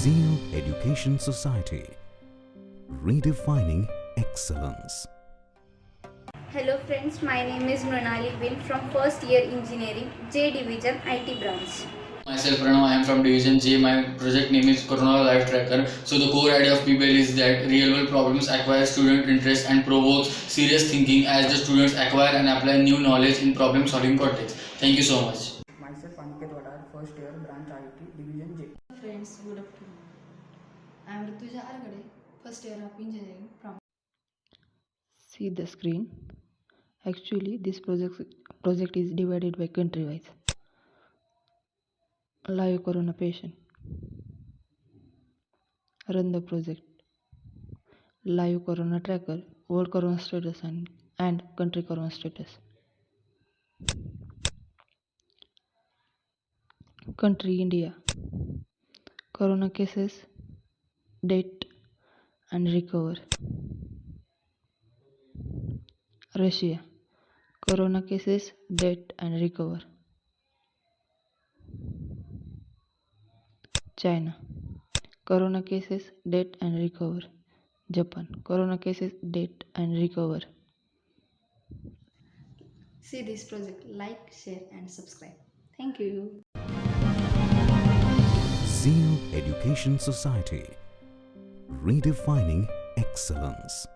Zeal Education Society, redefining excellence. Hello friends, my name is Mrinali Bin from first year engineering, J division IT branch. Myself Pranav, I am from Division J. My project name is Corona Life Tracker. So the core idea of PBL is that real world problems acquire student interest and provokes serious thinking as the students acquire and apply new knowledge in problem solving context. Thank you so much. Myself Aniket Vadar, first year branch IT, Division J. Friends, good afternoon. I am Rituja Argade, first year of engineering from. See the screen. Actually, this project is divided by country wise. Live corona patient. Run the project. Live corona tracker, world corona status and country corona status. Country India. Corona cases, date and recover. Russia. Corona cases, date and recover. China. Corona cases, date and recover. Japan. Corona cases, date and recover. See this project, like, share, and subscribe. Thank you. Zeal Education Society, redefining excellence.